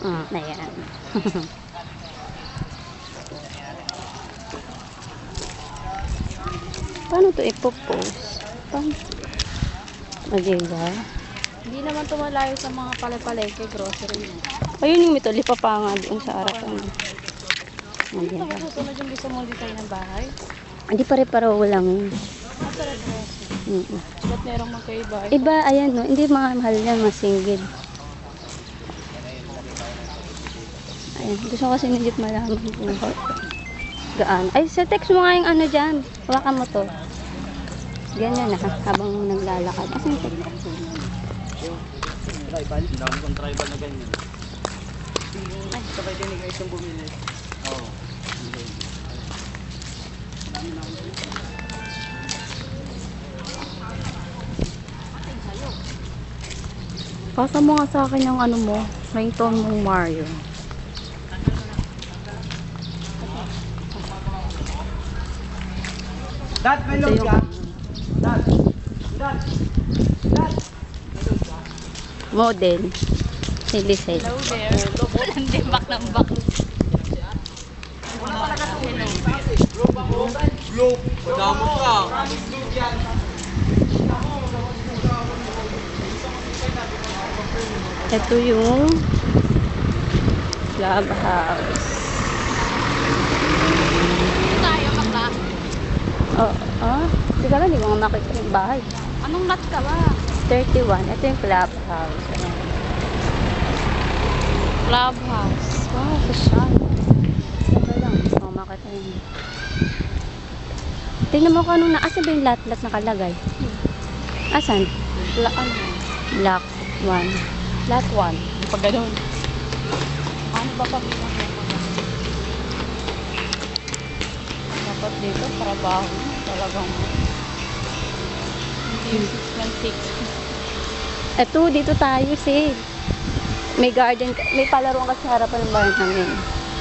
Ayan. Paano to ipopost? Paano? Diba? Hindi naman tumalayo sa mga palay-palengke, grocery. Ayun yung mituli pa pa nga doon sa harapan. Hindi pa susunod yung gusto mong design ng bahay. Hindi pare-pareho lang yun. Ba't merong magkaiba? Iba, ayan no. Hindi mga mahal yan, mga single. Ayan, gusto ko kasi medyo malaman kung gaan. Ay, sa text mo nga yung ano dyan. Hawakan mo to. Ganyan na, habang naglalakad. Kasi yung text. Tribal? Ang dami kong tribal na ganyan. Ay, sabay din ni guys yung bumili. Oo. Pasa mo nga sa akin yung ano mo, ringtone mong Mario. Dad, may load ka? Dad! Dad! Dad! Model. Si Lisel. Hello there. Walang dimbak ng bak. Globe! Madamo ka! Ito yung clubhouse. Tayo baka. Hindi ka lang, hindi mo nga makikita yung bahay. Anong lot ka ba? 31. Ito yung clubhouse. Ayan. Clubhouse. Wow, social. Ito lang, hindi mo makita yun. Tingnan mo kung anong asan ba yung lot-lot nakalagay? Asan? Ano? Block 1. Lot 1. Pag ganun. Ano ba pag ilang mo? Dapat dito, trabaho mo. Talagang hindi 616. Ito, dito tayo si. May garden, may palaruan kasi sa harapan ng bahay namin.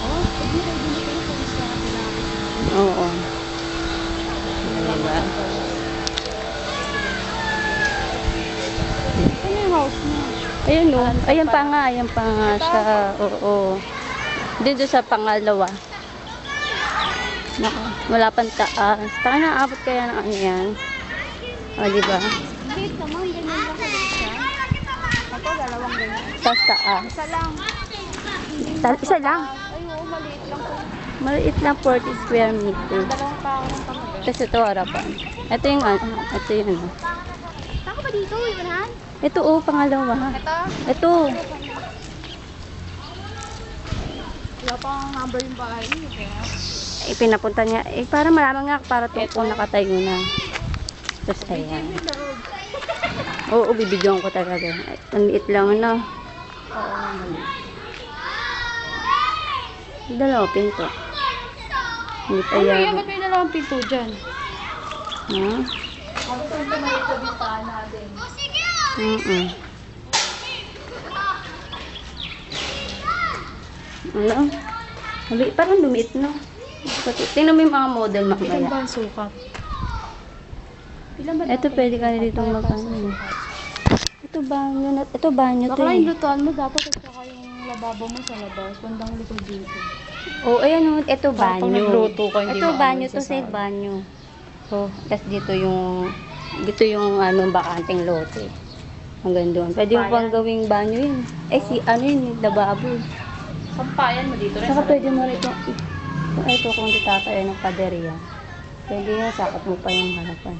Oh, hindi rin dito yung police na natin. Oo. Diba? Ano yung house mo? Ayun no. Ayan pa nga siya. Oo. Dito sa pangalawa. Naka, wala pang taas. Taka na, abot kaya ng ano yan. O, diba? Wait naman, ganyan lang sa siya. Ako, dalawang ganyan. Tapos taas. Isa lang. Isa lang. Ay, oo, maliit lang po. Maliit lang 40 square meter. Dalawang tao ng pamagal. Tapos ito harapan. Ito yung ano. Ito yung ano. Saan ba dito? Iwanahan? Ito pangalawa. Ito? Ito. Wala pa ang number yung bahay niyo. Pinapunta niya. Para malaman nga para ito kung nakatayo na. Tapos ayan. Oo, bibidyoan ko talaga. Ang liit lang ano. Oo, maliit. Dalawa pinto. Hindi pa Ano yan. yan? Ba't may dalawang pinto dyan? Ha? Ano pa yung maliit na bintahan natin? Ano? Parang lumiit na. Tingnan mo yung mga model Ilan mamaya. ba ang sukat? Ilan ba Ito pwede ka na dito mag-ano. Ito banyo to Baka lang eh. yung lutuan mo dapat at saka yung lababo mo sa labas. Bandang likod dito. Oh, ayan o. Ito Para pag banyo. nagluto ka, hindi Ito maano banyo to sa sa sahig. banyo. So, tas dito yung ano, bakanting lote. Hanggang doon. Pwede mo pang gawing banyo yun. Ano yun, lababo. Sampayan mo dito rin. Saka pwede mo rin ito kung di tatayo ng paderya. Pwede yan, sakot mo pa yung harapan.